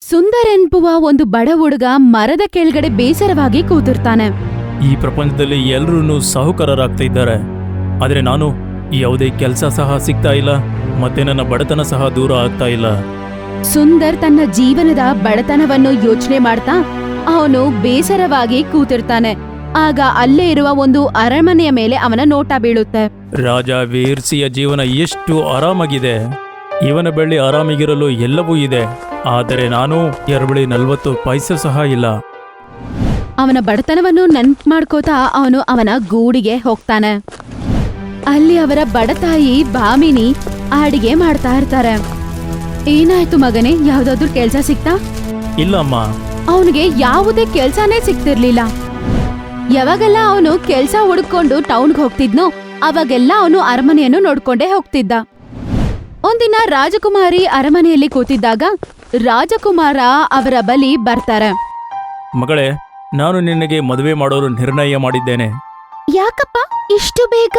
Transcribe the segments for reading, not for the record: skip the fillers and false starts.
ಸುಂದರ್ ಎನ್ನುವ ಒಂದು ಬಡ ಹುಡುಗ ಮರದ ಕೆಳಗಡೆ ಬೇಸರವಾಗಿ ಕೂತಿರ್ತಾನೆ. ಈ ಪ್ರಪಂಚದಲ್ಲಿ ಎಲ್ಲರೂ ಸಾಹುಕಾರರಾಗ್ತಾ ಇದ್ದಾರೆ, ಆದರೆ ನಾನು ಯಾವುದೇ ಕೆಲಸ ಸಹ ಸಿಗ್ತಾ ಇಲ್ಲ, ಮತ್ತೆ ನನ್ನ ಬಡತನ ಸಹ ದೂರ ಆಗ್ತಾ ಇಲ್ಲ. ಸುಂದರ್ ತನ್ನ ಜೀವನದ ಬಡತನವನ್ನು ಯೋಚನೆ ಮಾಡ್ತಾ ಅವನು ಬೇಸರವಾಗಿ ಕೂತಿರ್ತಾನೆ. ಆಗ ಅಲ್ಲೇ ಇರುವ ಒಂದು ಅರಮನೆಯ ಮೇಲೆ ಅವನ ನೋಟ ಬೀಳುತ್ತೆ. ರಾಜ ವೀರ್ಸಿಯ ಜೀವನ ಎಷ್ಟು ಆರಾಮಾಗಿದೆ. ಇವನ ಬಳಿ ಆರಾಮಿಗಿರಲು ಎಲ್ಲವೂ ಇದೆ, ಆದರೆ ನಾನು ಇವರ ಬಳಿ 40 ಪೈಸೆ ಸಹ ಇಲ್ಲ. ಅವನ ಬಡತನವನ್ನು ನೆನ್ಪು ಮಾಡ್ಕೋತಾ ಅವನು ಅವನ ಗೂಡಿಗೆ ಹೋಗ್ತಾನೆ. ಅಲ್ಲಿ ಅವರ ಬಡತಾಯಿ ಭಾಮಿನಿ ಅಡಿಗೆ ಮಾಡ್ತಾ ಇರ್ತಾರೆ. ಏನಾಯ್ತು ಮಗನೇ, ಯಾವ್ದಾದ್ರು ಕೆಲ್ಸ ಸಿಕ್ತಾ? ಇಲ್ಲ ಅಮ್ಮ. ಅವನಿಗೆ ಯಾವುದೇ ಕೆಲ್ಸನೇ ಸಿಕ್ತಿರ್ಲಿಲ್ಲ. ಯಾವಾಗೆಲ್ಲ ಅವನು ಕೆಲ್ಸ ಹುಡುಕೊಂಡು ಟೌನ್ಗೆ ಹೋಗ್ತಿದ್ನೋ ಅವಾಗೆಲ್ಲ ಅವನು ಅರಮನೆಯನ್ನು ನೋಡ್ಕೊಂಡೇ ಹೋಗ್ತಿದ್ದ. ಒಂದಿನ ರಾಜಕುಮಾರಿ ಅರಮನೆಯಲ್ಲಿ ಕೂತಿದ್ದಾಗ ರಾಜಕುಮಾರ ಅವರ ಬಳಿ ಬರ್ತಾರೆ. ಮಗಳೇ, ನಾನು ನಿನಗೆ ಮದುವೆ ಮಾಡೋರು ನಿರ್ಣಯ ಮಾಡಿದ್ದೇನೆ. ಯಾಕಪ್ಪ ಇಷ್ಟು ಬೇಗ?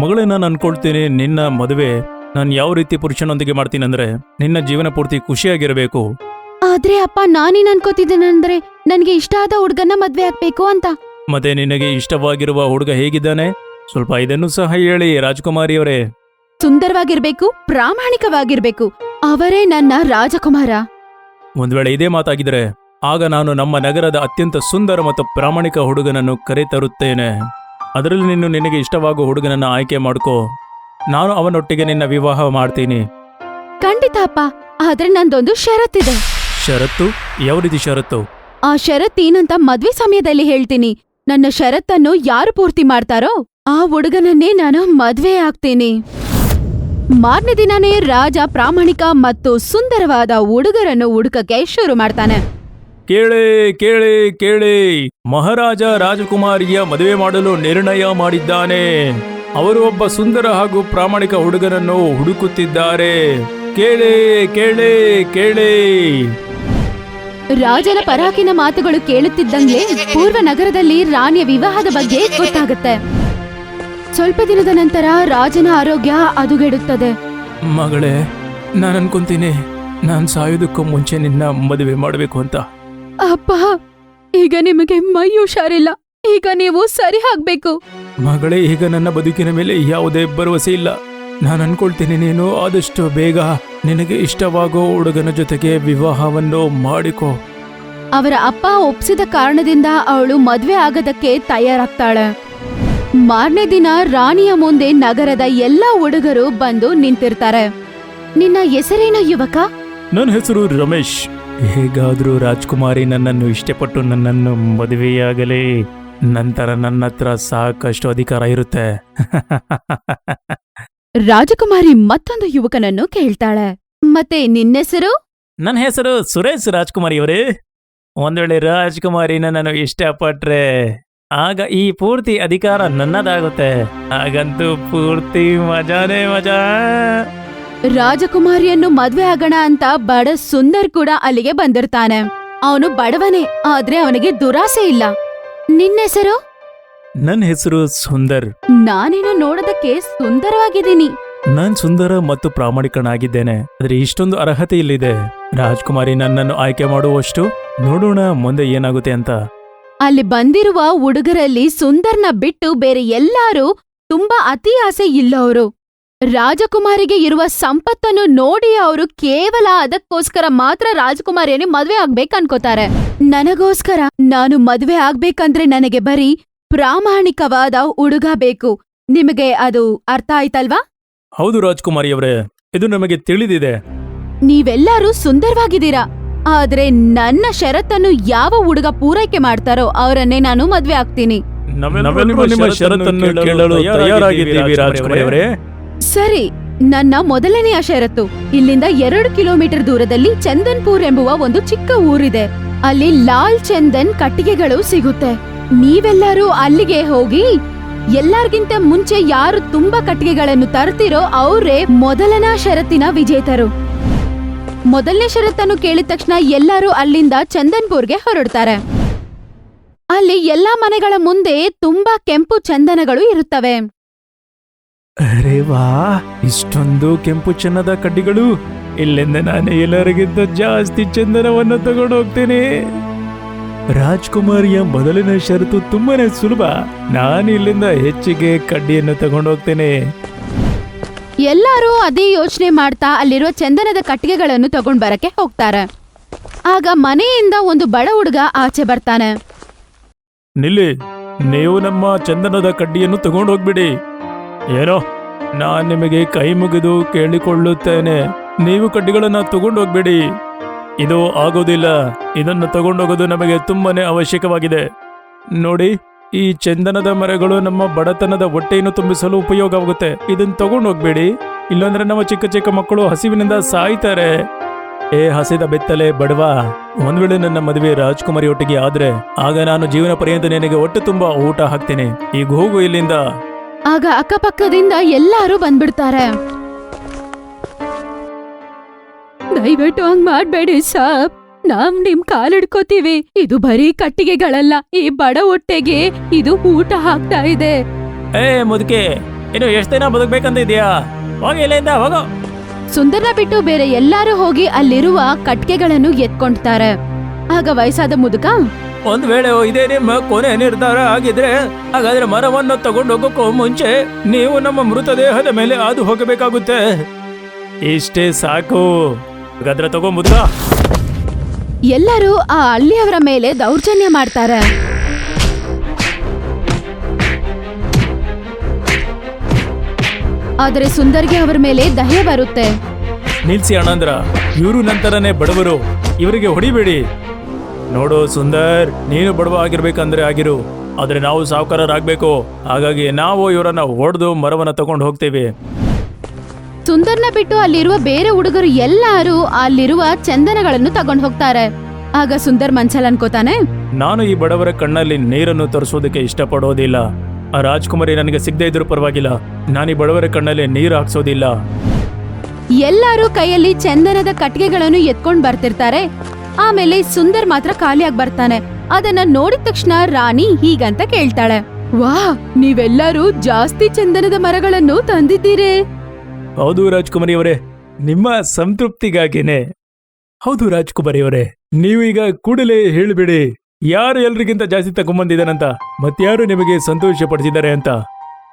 ಮಗಳೇ, ನಾನು ಅನ್ಕೊಳ್ತೀನಿ ನಿನ್ನ ಮದುವೆ ನಾನು ಯಾವ ರೀತಿ ಪುರುಷನೊಂದಿಗೆ ಮಾಡ್ತೀನಿ ಅಂದ್ರೆ ನಿನ್ನ ಜೀವನ ಪೂರ್ತಿ ಖುಷಿಯಾಗಿರಬೇಕು. ಆದ್ರೆ ಅಪ್ಪ, ನಾನೇನ್ ಅನ್ಕೋತಿದ್ದೇನೆಂದ್ರೆ ನನ್ಗೆ ಇಷ್ಟ ಆದ ಹುಡ್ಗನ್ನ ಮದ್ವೆ ಆಗ್ಬೇಕು ಅಂತ. ಮತ್ತೆ ನಿನಗೆ ಇಷ್ಟವಾಗಿರುವ ಹುಡುಗ ಹೇಗಿದ್ದಾನೆ? ಸ್ವಲ್ಪ ಇದನ್ನು ಸಹ ಹೇಳಿ ರಾಜಕುಮಾರಿಯವರೇ. ಸುಂದರವಾಗಿರ್ಬೇಕು, ಪ್ರಾಮಾಣಿಕವಾಗಿರ್ಬೇಕು, ಅವರೇ ನನ್ನ ರಾಜಕುಮಾರ. ಒಂದ್ ವೇಳೆ ಇದೇ ಮಾತಾಗಿದ್ರೆ ಆಗ ನಾನು ನಮ್ಮ ನಗರದ ಅತ್ಯಂತ ಸುಂದರ ಮತ್ತು ಪ್ರಾಮಾಣಿಕ ಹುಡುಗನನ್ನು ಕರೆತರುತ್ತೇನೆ. ಅದರಲ್ಲಿ ನೀನು ನಿನಗೆ ಇಷ್ಟವಾಗುವ ಹುಡುಗನನ್ನು ಆಯ್ಕೆ ಮಾಡ್ಕೋ. ನಾನು ಅವನೊಟ್ಟಿಗೆ ನಿನ್ನ ವಿವಾಹ ಮಾಡ್ತೀನಿ. ಖಂಡಿತ ಅಪ್ಪ, ಆದ್ರೆ ನಂದೊಂದು ಷರತ್ತಿದೆ. ಷರತ್ತು? ಯಾವ ರೀತಿ ಷರತ್ತು? ಆ ಷರತ್ತೇನಂತ ಮದ್ವೆ ಸಮಯದಲ್ಲಿ ಹೇಳ್ತೀನಿ. ನನ್ನ ಷರತ್ತನ್ನು ಯಾರು ಪೂರ್ತಿ ಮಾಡ್ತಾರೋ ಆ ಹುಡುಗನನ್ನೇ ನಾನು ಮದ್ವೆ ಆಗ್ತೀನಿ. ಮಾರನೇ ದಿನನೇ ರಾಜ ಪ್ರಾಮಾಣಿಕ ಮತ್ತು ಸುಂದರವಾದ ಹುಡುಗರನ್ನು ಹುಡುಕಕ್ಕೆ ಶುರು ಮಾಡ್ತಾನೆ. ಕೇಳಿ ಕೇಳಿ ಕೇಳಿ, ಮಹಾರಾಜ ರಾಜಕುಮಾರಿಯ ಮದುವೆ ಮಾಡಲು ನಿರ್ಣಯ ಮಾಡಿದ್ದಾನೆ. ಅವರು ಒಬ್ಬ ಸುಂದರ ಹಾಗೂ ಪ್ರಾಮಾಣಿಕ ಹುಡುಗನನ್ನು ಹುಡುಕುತ್ತಿದ್ದಾರೆ. ಕೇಳಿ ಕೇಳಿ ಕೇಳಿ. ರಾಜನ ಪರಾಕಿನ ಮಾತುಗಳು ಕೇಳುತ್ತಿದ್ದಂಗೆ ಪೂರ್ವ ನಗರದಲ್ಲಿ ರಾಣಿಯ ವಿವಾಹದ ಬಗ್ಗೆ ಗೊತ್ತಾಗುತ್ತೆ. ಸ್ವಲ್ಪ ದಿನದ ನಂತರ ರಾಜನ ಆರೋಗ್ಯ ಹದಗೆಡುತ್ತದೆ. ಮಗಳೇ, ನಾನು ಅನ್ಕೊಂತೀನಿ ನಾನು ಸಾಯೋದಕ್ಕೂ ಮುಂಚೆ ನಿನ್ನ ಮದುವೆ ಮಾಡಬೇಕು ಅಂತ. ಅಪ್ಪ, ಈಗ ನಿಮಗೆ ಮೈ ಹುಷಾರಿಲ್ಲ, ಈಗ ನೀವು ಸರಿ ಆಗ್ಬೇಕು. ಮಗಳೇ, ಈಗ ನನ್ನ ಬದುಕಿನ ಮೇಲೆ ಯಾವುದೇ ಭರವಸೆ ಇಲ್ಲ. ನಾನು ಅನ್ಕೊಳ್ತೀನಿ ನೀನು ಆದಷ್ಟು ಬೇಗ ನಿನಗೆ ಇಷ್ಟವಾಗೋ ಹುಡುಗನ ಜೊತೆಗೆ ವಿವಾಹವನ್ನು ಮಾಡಿಕೊ. ಅವರ ಅಪ್ಪ ಒಪ್ಸಿದ ಕಾರಣದಿಂದ ಅವಳು ಮದ್ವೆ ಆಗೋದಕ್ಕೆ ತಯಾರಾಗ್ತಾಳೆ. ಮಾರನೇ ದಿನ ರಾಣಿಯ ಮುಂದೆ ನಗರದ ಎಲ್ಲಾ ಹುಡುಗರು ಬಂದು ನಿಂತಿರ್ತಾರೆ. ನಿನ್ನ ಹೆಸರೇನು ಯುವಕ? ನನ್ನ ಹೆಸರು ರಮೇಶ್. ಹೇಗಾದ್ರೂ ರಾಜ್ಕುಮಾರಿ ನನ್ನನ್ನು ಇಷ್ಟಪಟ್ಟು ನನ್ನನ್ನು ಮದುವೆಯಾಗಲಿ. ನಂತರ ನನ್ನ ಹತ್ರ ಸಾಕಷ್ಟು ಅಧಿಕಾರ ಇರುತ್ತೆ. ರಾಜಕುಮಾರಿ ಮತ್ತೊಂದು ಯುವಕನನ್ನು ಕೇಳ್ತಾಳೆ. ಮತ್ತೆ ನಿನ್ನೆಸರು? ನನ್ನ ಹೆಸರು ಸುರೇಶ್ ರಾಜ್ಕುಮಾರಿಯವರೇ. ಒಂದ್ ವೇಳೆ ರಾಜ್ಕುಮಾರಿ ನನ್ನನ್ನು ಇಷ್ಟಪಟ್ರೆ ಆಗ ಈ ಪೂರ್ತಿ ಅಧಿಕಾರ ನನ್ನದಾಗುತ್ತೆ. ಹಾಗಂತೂ ಪೂರ್ತಿ ಮಜಾನೇ ಮಜಾ. ರಾಜಕುಮಾರಿಯನ್ನು ಮದ್ವೆ ಆಗೋಣ ಅಂತ ಬಡ ಸುಂದರ್ ಕೂಡ ಅಲ್ಲಿಗೆ ಬಂದಿರ್ತಾನೆ. ಅವನು ಬಡವನೇ, ಆದ್ರೆ ಅವನಿಗೆ ದುರಾಸೆ ಇಲ್ಲ. ನಿನ್ನೆಸರು? ನನ್ನ ಹೆಸರು ಸುಂದರ್. ನಾನೇನು ನೋಡೋದಕ್ಕೆ ಸುಂದರವಾಗಿದ್ದೀನಿ. ನಾನ್ ಸುಂದರ ಮತ್ತು ಪ್ರಾಮಾಣಿಕನಾಗಿದ್ದೇನೆ, ಆದ್ರೆ ಇಷ್ಟೊಂದು ಅರ್ಹತೆ ಇಲ್ಲಿದೆ. ರಾಜ್ಕುಮಾರಿ ನನ್ನನ್ನು ಆಯ್ಕೆ ಮಾಡುವಷ್ಟು. ನೋಡೋಣ ಮುಂದೆ ಏನಾಗುತ್ತೆ ಅಂತ. ಅಲ್ಲಿ ಬಂದಿರುವ ಹುಡುಗರಲ್ಲಿ ಸುಂದರ್ನ ಬಿಟ್ಟು ಬೇರೆ ಎಲ್ಲಾರು ತುಂಬಾ ಅತಿ ಆಸೆ ಇಲ್ಲವರು. ರಾಜಕುಮಾರಿಗೆ ಇರುವ ಸಂಪತ್ತನ್ನು ನೋಡಿ ಅವರು ಕೇವಲ ಅದಕ್ಕೋಸ್ಕರ ಮಾತ್ರ ರಾಜಕುಮಾರಿಯನ್ನು ಮದ್ವೆ ಆಗ್ಬೇಕನ್ಕೋತಾರೆ. ನನಗೋಸ್ಕರ ನಾನು ಮದ್ವೆ ಆಗ್ಬೇಕಂದ್ರೆ ನನಗೆ ಬರೀ ಪ್ರಾಮಾಣಿಕವಾದ ಹುಡುಗ ಬೇಕು. ನಿಮಗೆ ಅದು ಅರ್ಥ ಆಯ್ತಲ್ವಾ? ಹೌದು ರಾಜ್ಕುಮಾರಿಯವರೇ, ಇದು ನಮಗೆ ತಿಳಿದಿದೆ. ನೀವೆಲ್ಲರೂ ಸುಂದರವಾಗಿದ್ದೀರಾ, ಆದ್ರೆ ನನ್ನ ಷರತ್ತನ್ನು ಯಾವ ಹುಡುಗ ಪೂರೈಕೆ ಮಾಡ್ತಾರೋ ಅವರನ್ನೇ ನಾನು ಮದ್ವೆ ಆಗ್ತೀನಿ. ನಿಮ್ಮ ಷರತ್ತನ್ನು ಕೇಳಲು ತಯಾರಾಗಿದ್ದೀವಿ ರಾಜ್ಕುಮಾರಿಯವರೇ. ಸರಿ, ನನ್ನ ಮೊದಲನೆಯ ಷರತ್ತು, ಇಲ್ಲಿಂದ 2 ಕಿಲೋಮೀಟರ್ ದೂರದಲ್ಲಿ ಚಂದನ್ಪುರ್ ಎಂಬುವ ಒಂದು ಚಿಕ್ಕ ಊರಿದೆ. ಅಲ್ಲಿ ಲಾಲ್ ಚಂದನ್ ಕಟ್ಟಿಗೆಗಳು ಸಿಗುತ್ತೆ. ನೀವೆಲ್ಲರೂ ಅಲ್ಲಿಗೆ ಹೋಗಿ ಎಲ್ಲರಿಗಿಂತ ಮುಂಚೆ ಯಾರು ತುಂಬಾ ಕಟ್ಟಿಗೆಗಳನ್ನು ತರ್ತಿರೋ ಅವರೇ ಮೊದಲನ ಷರತ್ತಿನ ವಿಜೇತರು. ಮೊದಲನೇ ಷರತ್ತನ್ನು ಕೇಳಿದ ತಕ್ಷಣ ಎಲ್ಲರೂ ಅಲ್ಲಿಂದ ಚಂದನ್ಪುರ್ಗೆ ಹೊರಡ್ತಾರೆ. ಅಲ್ಲಿ ಎಲ್ಲಾ ಮನೆಗಳ ಮುಂದೆ ತುಂಬಾ ಕೆಂಪು ಚಂದನಗಳು ಇರುತ್ತವೆ. ಅರೆ ವಾ, ಇಷ್ಟೊಂದು ಕೆಂಪು ಚಿನ್ನದ ಕಡ್ಡಿಗಳು! ಇಲ್ಲಿಂದ ನಾನು ಎಲ್ಲರಿಗಿಂತ ಜಾಸ್ತಿ ಚಂದನವನ್ನು ತಗೊಂಡು ಹೋಗ್ತೀನಿ. ರಾಜ್ಕುಮಾರಿಯ ಮೊದಲಿನ ಷರತ್ತು ತುಂಬಾನೇ ಸುಲಭ. ನಾನು ಇಲ್ಲಿಂದ ಹೆಚ್ಚಿಗೆ ಕಡ್ಡಿಯನ್ನು ತಗೊಂಡು ಹೋಗ್ತೇನೆ. ಎಲ್ಲರೂ ಅದೇ ಯೋಚನೆ ಮಾಡ್ತಾ ಅಲ್ಲಿರುವ ಚಂದನದ ಕಟ್ಟಿಗೆಗಳನ್ನು ತಗೊಂಡ್ ಬರಕ್ಕೆ ಹೋಗ್ತಾರೆ. ಆಗ ಮನೆಯಿಂದ ಒಂದು ಬಡ ಹುಡುಗ ಆಚೆ ಬರ್ತಾನೆ. ನಿಲ್ಲಿ, ನೀವು ನಮ್ಮ ಚಂದನದ ಕಡ್ಡಿಯನ್ನು ತಗೊಂಡು ಹೋಗ್ಬಿಡಿ. ಏನೋ, ನಾನು ನಿಮಗೆ ಕೈ ಮುಗಿದು ಕೇಳಿಕೊಳ್ಳುತ್ತೇನೆ, ನೀವು ಕಡ್ಡಿಗಳನ್ನ ತಗೊಂಡು ಹೋಗ್ಬೇಡಿ. ಇದು ಆಗೋದಿಲ್ಲ. ಇದನ್ನು ತಗೊಂಡೋಗೋದು ನಮಗೆ ತುಂಬಾನೇ ಅವಶ್ಯಕವಾಗಿದೆ. ನೋಡಿ, ಈ ಚಂದನದ ಮರಗಳು ನಮ್ಮ ಬಡತನದ ಹೊಟ್ಟೆಯನ್ನು ತುಂಬಿಸಲು ಉಪಯೋಗವಾಗುತ್ತೆ. ಇದನ್ನು ತಗೊಂಡು ಹೋಗ್ಬೇಡಿ, ಇಲ್ಲಾಂದ್ರೆ ನಮ್ಮ ಚಿಕ್ಕ ಚಿಕ್ಕ ಮಕ್ಕಳು ಹಸಿವಿನಿಂದ ಸಾಯ್ತಾರೆ. ಏ ಹಸಿದ ಬೆತ್ತಲೆ ಬಡವ, ಒಂದ್ ವೇಳೆ ನನ್ನ ಮದುವೆ ರಾಜ್ಕುಮಾರಿ ಒಟ್ಟಿಗೆ ಆದ್ರೆ ಆಗ ನಾನು ಜೀವನ ಪರ್ಯಂತ ನಿನಗೆ ಹೊಟ್ಟೆ ತುಂಬಾ ಊಟ ಹಾಕ್ತೇನೆ. ಈಗ ಹೋಗು ಇಲ್ಲಿಂದ. ಆಗ ಅಕ್ಕಪಕ್ಕದಿಂದ ಎಲ್ಲರೂ ಬಂದ್ಬಿಡ್ತಾರೆ. ದಯವಿಟ್ಟು ಹಂಗ್ ಮಾಡ್ಬೇಡಿ ಸಾಬ್, ನಾವ್ ನಿಮ್ ಕಾಲಿಡ್ಕೋತೀವಿ. ಇದು ಬರೀ ಕಟ್ಟಿಗೆಗಳಲ್ಲ, ಈ ಬಡ ಹೊಟ್ಟೆಗೆ ಇದು ಊಟ ಹಾಕ್ತಾ ಇದೆ. ಏ ಮುದುಕೆ, ಇನ್ನು ಎಷ್ಟು ದಿನ ಬದುಕ್ಬೇಕಂತ ಇದೆಯಾ? ಹೋಗಿ ಇಲ್ಲಿಂದ ಹೋಗೋ. ಸುಂದರ್ನ ಬಿಟ್ಟು ಬೇರೆ ಎಲ್ಲರೂ ಹೋಗಿ ಅಲ್ಲಿರುವ ಕಟ್ಟಿಗೆಗಳನ್ನು ಎತ್ಕೊಂಡ್ತಾರೆ. ಆಗ ವಯಸ್ಸಾದ ಮುದುಕ, ಒಂದ್ ವೇಳೆ ಇದೇ ನಿಮ್ಮ ಕೊನೆ ನಿರ್ಧಾರ ಆಗಿದ್ರೆ ಹಾಗಾದ್ರೆ ಮರವನ್ನು ತಗೊಂಡು ಹೋಗೋಕ್ಕೂ ಮುಂಚೆ ನೀವು ನಮ್ಮ ಮೃತದೇಹದ ಮೇಲೆ ಹಾದು ಹೋಗಬೇಕಾಗುತ್ತೆ. ಇಷ್ಟೇ ಸಾಕು. ಹಾಗಾದ್ರೆ ತಗೋ ಮುದುಕ. ಎಲ್ಲರೂ ಆ ಹಳ್ಳಿಯವರ ಮೇಲೆ ದೌರ್ಜನ್ಯ ಮಾಡ್ತಾರೆ. ಆದರೆ ಸುಂದರ್ಗೆ ಅವರ ಮೇಲೆ ದಯೆ ಬರುತ್ತೆ. ನಿಲ್ಸಿ ಅಣ್ಣಂದ್ರ, ಇವರು ನಂತರನೇ ಬಡವರು, ಇವರಿಗೆ ಹೊಡಿಬೇಡಿ. ನೋಡು ಸುಂದರ್, ನೀನು ಬಡವ ಆಗಿರ್ಬೇಕಂದ್ರೆ ಆಗಿರು, ಆದ್ರೆ ನಾವು ಸಾಹುಕಾರರಾಗ್ಬೇಕು. ಹಾಗಾಗಿ ನಾವು ಇವರನ್ನ ಹೊಡೆದು ಮರವನ್ನ ತಗೊಂಡು ಹೋಗ್ತೇವೆ. ಸುಂದರ್ನ ಬಿಟ್ಟು ಅಲ್ಲಿರುವ ಬೇರೆ ಹುಡುಗರು ಎಲ್ಲರೂ ಅಲ್ಲಿರುವ ಚಂದನಗಳನ್ನು ತಗೊಂಡು ಹೋಗ್ತಾರೆ. ಆಗ ಸುಂದರ್ ಮನ್ಸಲ್ ಅನ್ಕೋತಾನೆ, ನಾನು ಈ ಬಡವರ ಕಣ್ಣಲ್ಲಿ ನೀರನ್ನು ತರಿಸೋದಕ್ಕೆ ಇಷ್ಟಪಡೋದಿಲ್ಲ. ಆ ರಾಜ್ಕುಮಾರಿ ನನಗೆ ಸಿಗದೆ ಇದ್ರೂ ಪರವಾಗಿಲ್ಲ, ನಾನು ಈ ಬಡವರ ಕಣ್ಣಲ್ಲಿ ನೀರು ಹಾಕ್ಸೋದಿಲ್ಲ. ಎಲ್ಲರೂ ಕೈಯಲ್ಲಿ ಚಂದನದ ಕಟ್ಟಿಗೆಗಳನ್ನು ಎತ್ಕೊಂಡ್ ಬರ್ತಿರ್ತಾರೆ. ಆಮೇಲೆ ಸುಂದರ್ ಮಾತ್ರ ಖಾಲಿಯಾಗಿ ಬರ್ತಾನೆ. ಅದನ್ನ ನೋಡಿದ ತಕ್ಷಣ ರಾಣಿ ಹೀಗಂತ ಕೇಳ್ತಾಳೆ, ವಾ, ನೀವೆಲ್ಲರೂ ಜಾಸ್ತಿ ಚಂದನದ ಮರಗಳನ್ನು ತಂದಿದ್ದೀರಿ. ಹೌದು ರಾಜ್ಕುಮಾರಿ ಅವರೇ, ನಿಮ್ಮ ಸಂತೃಪ್ತಿಗಾಗಿನೇ. ಹೌದು ರಾಜ್ಕುಮಾರಿ ಅವರೇ, ನೀವೀಗ ಕೂಡಲೇ ಹೇಳಿಬಿಡಿ, ಯಾರು ಎಲ್ರಿಗಿಂತ ಜಾಸ್ತಿ ತಗೊಂಬಂದಿದ್ದಾನಂತ, ಮತ್ಯಾರು ನಿಮಗೆ ಸಂತೋಷ ಪಡಿಸಿದ್ದಾರೆ ಅಂತ.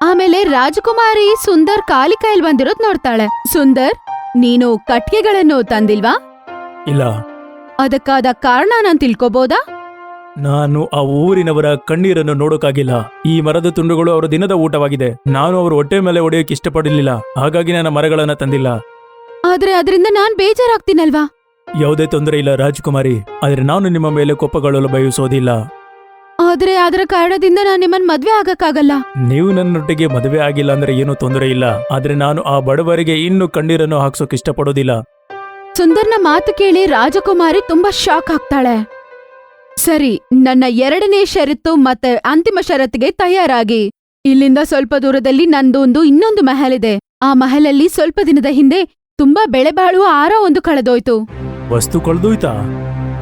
ಆಮೇಲೆ ರಾಜಕುಮಾರಿ ಸುಂದರ್ ಖಾಲಿ ಕೈಯಲ್ಲಿ ಬಂದಿರೋದ್ ನೋಡ್ತಾಳೆ. ಸುಂದರ್, ನೀನು ಕಟ್ಟಿಗೆಗಳನ್ನು ತಂದಿಲ್ವಾ? ಇಲ್ಲ. ಅದಕ್ಕಾದ ಕಾರಣ ನಾನ್ ತಿಳ್ಕೊಬೋದಾ? ನಾನು ಆ ಊರಿನವರ ಕಣ್ಣೀರನ್ನು ನೋಡೋಕಾಗಿಲ್ಲ. ಈ ಮರದ ತುಂಡುಗಳು ಅವರ ದಿನದ ಊಟವಾಗಿದೆ. ನಾನು ಅವರ ಹೊಟ್ಟೆ ಮೇಲೆ ಹೊಡೆಯೋಕೆ ಇಷ್ಟಪಡಲಿಲ್ಲ, ಹಾಗಾಗಿ ನನ್ನ ಮರಗಳನ್ನ ತಂದಿಲ್ಲ. ಆದ್ರೆ ಅದರಿಂದ ನಾನ್ ಬೇಜಾರಾಗ್ತೀನಲ್ವಾ? ಯಾವುದೇ ತೊಂದರೆ ಇಲ್ಲ ರಾಜಕುಮಾರಿ, ಆದ್ರೆ ನಾನು ನಿಮ್ಮ ಮೇಲೆ ಕೋಪಗೊಳ್ಳಲು ಬಯಸೋದಿಲ್ಲ. ಆದ್ರೆ ಅದರ ಕಾರಣದಿಂದ ನಾನ್ ನಿಮ್ಮನ್ ಮದ್ವೆ ಆಗಕ್ಕಾಗಲ್ಲ. ನೀವು ನನ್ನೊಟ್ಟಿಗೆ ಮದುವೆ ಆಗಿಲ್ಲ ಅಂದ್ರೆ ಏನೂ ತೊಂದರೆ ಇಲ್ಲ, ಆದ್ರೆ ನಾನು ಆ ಬಡವರಿಗೆ ಇನ್ನು ಕಣ್ಣೀರನ್ನು ಹಾಕ್ಸೋಕೆ ಇಷ್ಟಪಡೋದಿಲ್ಲ. ಸುಂದರ್ನ ಮಾತು ಕೇಳಿ ರಾಜಕುಮಾರಿ ತುಂಬಾ ಶಾಕ್ ಆಗ್ತಾಳೆ. ಸರಿ, ನನ್ನ 2ನೇ ಷರತ್ತು ಮತ್ತೆ ಅಂತಿಮ ಷರತ್ತಿಗೆ ತಯಾರಾಗಿ. ಇಲ್ಲಿಂದ ಸ್ವಲ್ಪ ದೂರದಲ್ಲಿ ನಂದೊಂದು ಇನ್ನೊಂದು ಮಹಲ್ ಇದೆ. ಆ ಮಹಲಲ್ಲಿ ಸ್ವಲ್ಪ ದಿನದ ಹಿಂದೆ ತುಂಬಾ ಬೆಳೆ ಬಾಳುವ ಹಾರ ಒಂದು ಕಳೆದೋಯ್ತು. ವಸ್ತು ಕಳೆದೋಯ್ತಾ?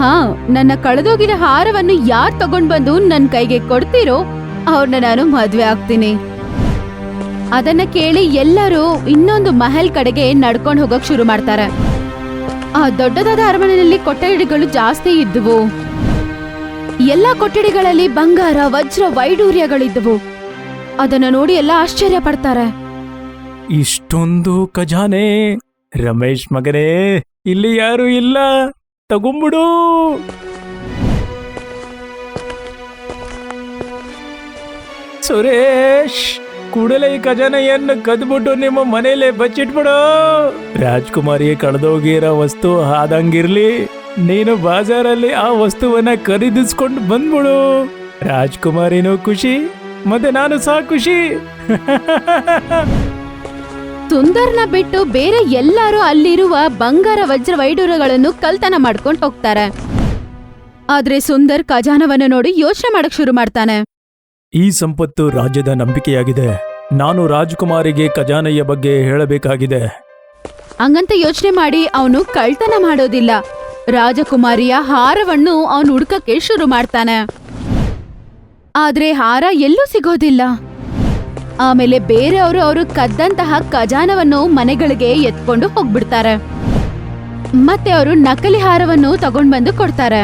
ಹಾ, ನನ್ನ ಕಳೆದೋಗಿದ ಹಾರವನ್ನು ಯಾರ್ ತಗೊಂಡ್ ಬಂದು ನನ್ ಕೈಗೆ ಕೊಡ್ತೀರೋ ಅವ್ರನ್ನ ನಾನು ಮದ್ವೆ ಆಗ್ತೀನಿ. ಅದನ್ನ ಕೇಳಿ ಎಲ್ಲರೂ ಇನ್ನೊಂದು ಮಹಲ್ ಕಡೆಗೆ ನಡ್ಕೊಂಡು ಹೋಗಕ್ ಶುರು ಮಾಡ್ತಾರೆ. ಆ ದೊಡ್ಡದಾದ ಅರಮನೆಯಲ್ಲಿ ಕೊಠಡಿಗಳು ಜಾಸ್ತಿ ಇದ್ದುವು. ಎಲ್ಲಾ ಕೊಠಡಿಗಳಲ್ಲಿ ಬಂಗಾರ, ವಜ್ರ, ವೈಡೂರ್ಯಗಳಿದ್ದವು. ಅದನ್ನ ನೋಡಿ ಎಲ್ಲ ಆಶ್ಚರ್ಯ ಪಡ್ತಾರೆ. ಇಷ್ಟೊಂದು ಖಜಾನೆ? ರಮೇಶ್ ಮಗನೇ, ಇಲ್ಲಿ ಯಾರು ಇಲ್ಲ, ತಗೊಂಬಿಡು. ಸುರೇಶ್, ಕೂಡಲೇ ಈ ಖಜಾನೆಯನ್ನು ಕದ್ಬಿಟ್ಟು ನಿಮ್ಮ ಮನೇಲೆ ಬಚ್ಚಿಟ್ಬಿಡು. ರಾಜ್ಕುಮಾರಿಗೆ ಕಳೆದೋಗಿರೋ ವಸ್ತು ಆದಂಗಿರ್ಲಿ, ನೀನು ಬಾಜಾರಲ್ಲಿ ಆ ವಸ್ತುವನ್ನ ಖರೀದಿಸ್ಕೊಂಡು ಬಂದ್ಬಿಡು. ರಾಜ್ಕುಮಾರಿನೂ ಖುಷಿ, ಮತ್ತೆ ನಾನು ಸಹ ಖುಷಿ. ಸುಂದರ್ನ ಬಿಟ್ಟು ಬೇರೆ ಎಲ್ಲರೂ ಅಲ್ಲಿರುವ ಬಂಗಾರ, ವಜ್ರ, ವೈಡೂರ್ಯಗಳನ್ನು ಕಳ್ತನ ಮಾಡ್ಕೊಂಡು ಹೋಗ್ತಾರೆ. ಆದ್ರೆ ಸುಂದರ್ ಖಜಾನವನ್ನು ನೋಡಿ ಯೋಚನೆ ಮಾಡಕ್ ಶುರು ಮಾಡ್ತಾನೆ. ಈ ಸಂಪತ್ತು ರಾಜ್ಯದ ನಂಬಿಕೆಯಾಗಿದೆ. ನಾನು ರಾಜಕುಮಾರಿಗೆ ಖಜಾನೆಯ ಬಗ್ಗೆ ಹೇಳಬೇಕಾಗಿದೆ. ಹಂಗಂತ ಯೋಚನೆ ಮಾಡಿ ಅವನು ಕಳ್ತನ ಮಾಡೋದಿಲ್ಲ. ರಾಜಕುಮಾರಿಯ ಹಾರವನ್ನು ಅವನು ಹುಡ್ಕಕ್ಕೆ ಶುರು ಮಾಡ್ತಾನೆ. ಆದ್ರೆ ಹಾರ ಎಲ್ಲೂ ಸಿಗೋದಿಲ್ಲ. ಆಮೇಲೆ ಬೇರೆಯವರು ಅವರು ಕದ್ದಂತಹ ಖಜಾನವನ್ನು ಮನೆಗಳಿಗೆ ಎತ್ಕೊಂಡು ಹೋಗ್ಬಿಡ್ತಾರೆ. ಮತ್ತೆ ಅವರು ನಕಲಿ ಹಾರವನ್ನು ತಗೊಂಡ್ ಬಂದು ಕೊಡ್ತಾರೆ.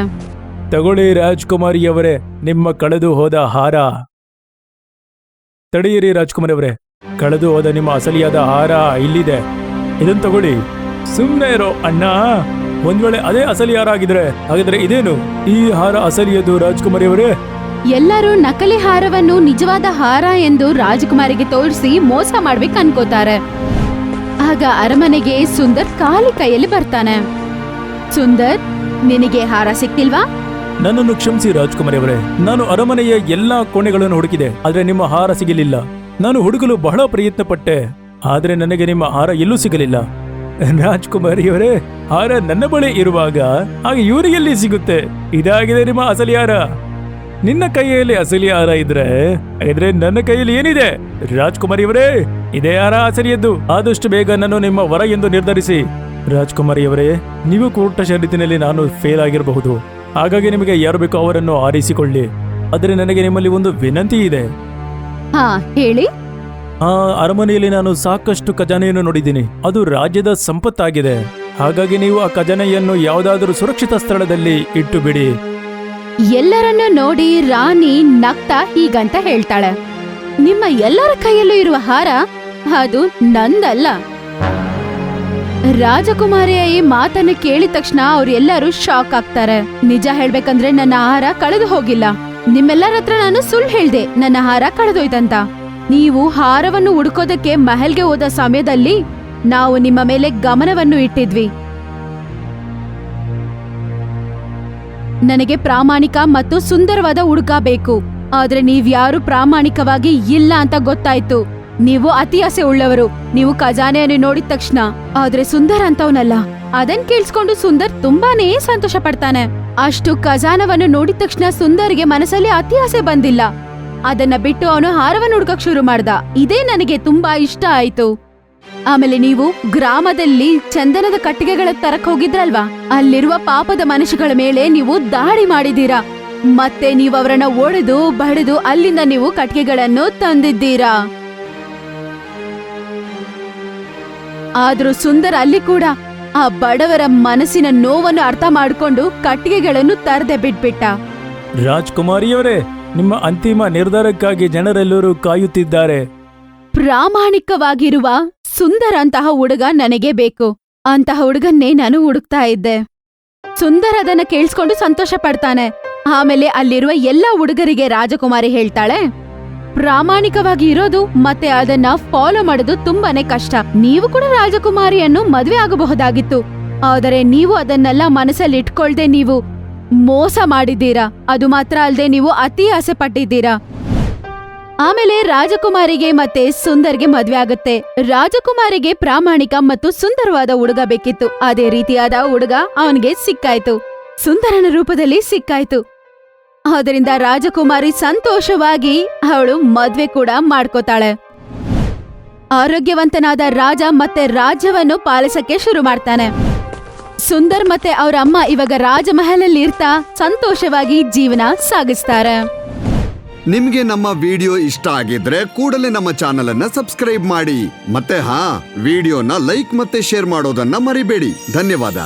ತಗೊಳ್ಳಿ ರಾಜ್ಕುಮಾರಿಯವರೇ, ನಿಮ್ಮ ಕಳೆದು ಹೋದ ಹಾರ. ತಡೆಯಿರಿ ರಾಜ್ಕುಮಾರಿಯವರೇ, ಕಳೆದು ಹೋದ ನಿಮ್ಮ ಅಸಲಿಯಾದ ಹಾರ ಇಲ್ಲಿದೆ, ಇದನ್ನು ತಗೊಳ್ಳಿ. ಸುಮ್ಮನೆ ಇರೋ ಅಣ್ಣ, ಒಂದ್ ವೇಳೆ ಅದೇ ಅಸಲಿ ಹಾರ ಆಗಿದ್ರೆ ಹಾಗಾದ್ರೆ ಇದೇನು? ಈ ಹಾರ ಅಸಲಿಯದು ರಾಜ್ಕುಮಾರಿಯವರೇ. ಎಲ್ಲರೂ ನಕಲಿ ಹಾರವನ್ನು ನಿಜವಾದ ಹಾರ ಎಂದು ರಾಜಕುಮಾರಿಗೆ ತೋರಿಸಿ ಮೋಸ ಮಾಡ್ಬೇಕು ಅನ್ಕೋತಾರೆ. ಆಗ ಅರಮನೆಗೆ ಸುಂದರ್ ಖಾಲಿ ಕೈಯಲ್ಲಿ ಬರ್ತಾನೆ. ಸುಂದರ್, ನಿನಗೆ ಹಾರ ಸಿಕ್ತಿಲ್ವಾ? ನನ್ನನ್ನು ಕ್ಷಮಿಸಿ ರಾಜ್ಕುಮಾರಿಯವರೇ, ನಾನು ಅರಮನೆಯ ಎಲ್ಲಾ ಕೋಣೆಗಳನ್ನು ಹುಡುಕಿದೆ, ಆದ್ರೆ ನಿಮ್ಮ ಹಾರ ಸಿಗಲಿಲ್ಲ. ನಾನು ಹುಡುಕಲು ಬಹಳ ಪ್ರಯತ್ನ ಪಟ್ಟೆ, ಆದ್ರೆ ನನಗೆ ನಿಮ್ಮ ಹಾರ ಎಲ್ಲೂ ಸಿಗಲಿಲ್ಲ. ರಾಜ್ಕುಮಾರಿಯವರೇ, ಹಾರ ನನ್ನ ಬಳಿ ಇರುವಾಗ ಆಗ ಇವರಿಗೆ ಎಲ್ಲಿ ಸಿಗುತ್ತೆ? ಇದಾಗಿದೆ ನಿಮ್ಮ ಅಸಲಿ ಹಾರ. ನಿನ್ನ ಕೈಯಲ್ಲಿ ಅಸಲಿ ಹಾರ ಇದ್ರೆ ನನ್ನ ಕೈಯಲ್ಲಿ ಏನಿದೆ? ರಾಜ್ಕುಮಾರಿಯವರೇ, ಇದೇ ಹಾರ ಅಸಲಿಯದ್ದು. ಆದಷ್ಟು ಬೇಗ ನಾನು ನಿಮ್ಮ ವರ ಎಂದು ನಿರ್ಧರಿಸಿ. ರಾಜ್ಕುಮಾರಿಯವರೇ, ನೀವು ಕೊಟ್ಟ ಷರತ್ತಿನಲ್ಲಿ ನಾನು ಫೇಲ್ ಆಗಿರಬಹುದು, ಹಾಗಾಗಿ ನಿಮಗೆ ಯಾರು ಬೇಕೋ ಅವರನ್ನು ಆರಿಸಿಕೊಳ್ಳಿ. ಆದರೆ ನನಗೆ ನಿಮ್ಮಲ್ಲಿ ಒಂದು ವಿನಂತಿ ಇದೆ. ಹಾ, ಹೇಳಿ. ಅರಮನೆಯಲ್ಲಿ ನಾನು ಸಾಕಷ್ಟು ಖಜಾನೆಯನ್ನು ನೋಡಿದ್ದೀನಿ, ಅದು ರಾಜ್ಯದ ಸಂಪತ್ತಾಗಿದೆ. ಹಾಗಾಗಿ ನೀವು ಆ ಖಜಾನೆಯನ್ನು ಯಾವುದಾದರೂ ಸುರಕ್ಷಿತ ಸ್ಥಳದಲ್ಲಿ ಇಟ್ಟು ಬಿಡಿ. ಎಲ್ಲರನ್ನ ನೋಡಿ ರಾಣಿ ನಗ್ತಾ ಹೀಗಂತ ಹೇಳ್ತಾಳೆ, ನಿಮ್ಮ ಎಲ್ಲರ ಕೈಯಲ್ಲೂ ಇರುವ ಹಾರ ಅದು ನಂದಲ್ಲ. ರಾಜಕುಮಾರಿಯ ಈ ಮಾತನ್ನು ಕೇಳಿದ ತಕ್ಷಣ ಅವ್ರೆಲ್ಲರೂ ಶಾಕ್ ಆಗ್ತಾರೆ. ನಿಜ ಹೇಳ್ಬೇಕಂದ್ರೆ ನನ್ನ ಹಾರ ಕಳೆದು ಹೋಗಿಲ್ಲ. ನಿಮ್ಮೆಲ್ಲರ ಹತ್ರ ನಾನು ಸುಳ್ಳು ಹೇಳ್ದೆ ನನ್ನ ಹಾರ ಕಳೆದೋಯ್ತಂತ. ನೀವು ಹಾರವನ್ನು ಹುಡುಕೋದಕ್ಕೆ ಮಹಲ್ಗೆ ಹೋದ ಸಮಯದಲ್ಲಿ ನಾವು ನಿಮ್ಮ ಮೇಲೆ ಗಮನವನ್ನು ಇಟ್ಟಿದ್ವಿ. ನನಗೆ ಪ್ರಾಮಾಣಿಕ ಮತ್ತು ಸುಂದರವಾದ ಹುಡುಗ ಬೇಕು, ಆದ್ರೆ ನೀವ್ಯಾರು ಪ್ರಾಮಾಣಿಕವಾಗಿ ಇಲ್ಲ ಅಂತ ಗೊತ್ತಾಯ್ತು. ನೀವು ಅತಿ ಆಸೆ ಉಳ್ಳವರು. ನೀವು ಖಜಾನೆಯನ್ನು ನೋಡಿದ ತಕ್ಷಣ. ಆದ್ರೆ ಸುಂದರ್ ಅಂತವನಲ್ಲ. ಅದನ್ ಕೇಳಿಸ್ಕೊಂಡು ಸುಂದರ್ ತುಂಬಾನೇ ಸಂತೋಷ ಪಡ್ತಾನೆ. ಅಷ್ಟು ಖಜಾನವನ್ನು ನೋಡಿದ ತಕ್ಷಣ ಸುಂದರ್ಗೆ ಮನಸ್ಸಲ್ಲಿ ಅತಿ ಆಸೆ ಬಂದಿಲ್ಲ. ಅದನ್ನ ಬಿಟ್ಟು ಅವನು ಹಾರವನ್ನು ಹುಡುಕಕ್ ಶುರು ಮಾಡ್ದ. ಇದೇ ನನಗೆ ತುಂಬಾ ಇಷ್ಟ ಆಯ್ತು. ಆಮೇಲೆ ನೀವು ಗ್ರಾಮದಲ್ಲಿ ಚಂದನದ ಕಟ್ಟಿಗೆಗಳ ತರಕ್ ಹೋಗಿದ್ರಲ್ವಾ, ಅಲ್ಲಿರುವ ಪಾಪದ ಮನುಷ್ಯಗಳ ಮೇಲೆ ನೀವು ದಾಳಿ ಮಾಡಿದೀರಾ. ಮತ್ತೆ ನೀವು ಅವರನ್ನ ಒಡೆದು ಬಡಿದು ಅಲ್ಲಿಂದ ನೀವು ಕಟ್ಟಿಗೆಗಳನ್ನು ತಂದಿದ್ದೀರಾ. ಆದ್ರೂ ಸುಂದರ್ ಅಲ್ಲಿ ಕೂಡ ಆ ಬಡವರ ಮನಸ್ಸಿನ ನೋವನ್ನು ಅರ್ಥ ಮಾಡಿಕೊಂಡು ಕಟ್ಟಿಗೆಗಳನ್ನು ತರದೆ ಬಿಟ್ಬಿಟ್ಟ. ರಾಜ್ಕುಮಾರಿಯವರೇ, ನಿಮ್ಮ ಅಂತಿಮ ನಿರ್ಧಾರಕ್ಕಾಗಿ ಜನರೆಲ್ಲರೂ ಕಾಯುತ್ತಿದ್ದಾರೆ. ಪ್ರಾಮಾಣಿಕವಾಗಿರುವ ಸುಂದರ್ ಅಂತಹ ಹುಡುಗ ನನಗೆ ಬೇಕು. ಅಂತಹ ಹುಡುಗನ್ನೇ ನಾನು ಹುಡುಕ್ತಾ ಇದ್ದೆ. ಸುಂದರ್ ಅದನ್ನ ಕೇಳಿಸ್ಕೊಂಡು ಸಂತೋಷ ಪಡ್ತಾನೆ. ಆಮೇಲೆ ಅಲ್ಲಿರುವ ಎಲ್ಲ ಹುಡುಗರಿಗೆ ರಾಜಕುಮಾರಿ ಹೇಳ್ತಾಳೆ, ಪ್ರಾಮಾಣಿಕವಾಗಿ ಇರೋದು ಮತ್ತೆ ಅದನ್ನ ಫಾಲೋ ಮಾಡೋದು ತುಂಬಾನೇ ಕಷ್ಟ. ನೀವು ಕೂಡ ರಾಜಕುಮಾರಿಯನ್ನು ಮದ್ವೆ ಆಗಬಹುದಾಗಿತ್ತು, ಆದರೆ ನೀವು ಅದನ್ನೆಲ್ಲ ಮನಸ್ಸಲ್ಲಿ ಇಟ್ಕೊಳ್ದೆ ನೀವು ಮೋಸ ಮಾಡಿದ್ದೀರಾ. ಅದು ಮಾತ್ರ ಅಲ್ಲದೆ ನೀವು ಅತಿ ಆಸೆ ಪಟ್ಟಿದ್ದೀರಾ. ಆಮೇಲೆ ರಾಜಕುಮಾರಿಗೆ ಮತ್ತೆ ಸುಂದರ್ಗೆ ಮದ್ವೆ ಆಗುತ್ತೆ. ರಾಜಕುಮಾರಿಗೆ ಪ್ರಾಮಾಣಿಕ ಮತ್ತು ಸುಂದರವಾದ ಹುಡುಗ ಬೇಕಿತ್ತು. ಅದೇ ರೀತಿಯಾದ ಹುಡುಗ ಅವನಿಗೆ ಸಿಕ್ಕಾಯ್ತು, ಸುಂದರನ ರೂಪದಲ್ಲಿ ಸಿಕ್ಕಾಯ್ತು. ಅದರಿಂದ ರಾಜಕುಮಾರಿ ಸಂತೋಷವಾಗಿ ಅವಳು ಮದ್ವೆ ಕೂಡ ಮಾಡ್ಕೋತಾಳೆ. ಆರೋಗ್ಯವಂತನಾದ ರಾಜ ಮತ್ತೆ ರಾಜ್ಯವನ್ನು ಪಾಲಿಸಕ್ಕೆ ಶುರು ಮಾಡ್ತಾನೆ. ಸುಂದರ್ ಮತ್ತೆ ಅವರ ಅಮ್ಮ ಇವಾಗ ರಾಜಮಹಲಲ್ಲಿ ಇರ್ತಾ ಸಂತೋಷವಾಗಿ ಜೀವನ ಸಾಗಿಸ್ತಾರೆ. ನಿಮ್ಗೆ ನಮ್ಮ ವಿಡಿಯೋ ಇಷ್ಟ ಆಗಿದ್ರೆ ಕೂಡಲೇ ನಮ್ಮ ಚಾನೆಲ್ ಅನ್ನ ಸಬ್ಸ್ಕ್ರೈಬ್ ಮಾಡಿ. ಮತ್ತೆ ವಿಡಿಯೋನ ಲೈಕ್ ಮತ್ತೆ ಶೇರ್ ಮಾಡೋದನ್ನ ಮರಿಬೇಡಿ. ಧನ್ಯವಾದ.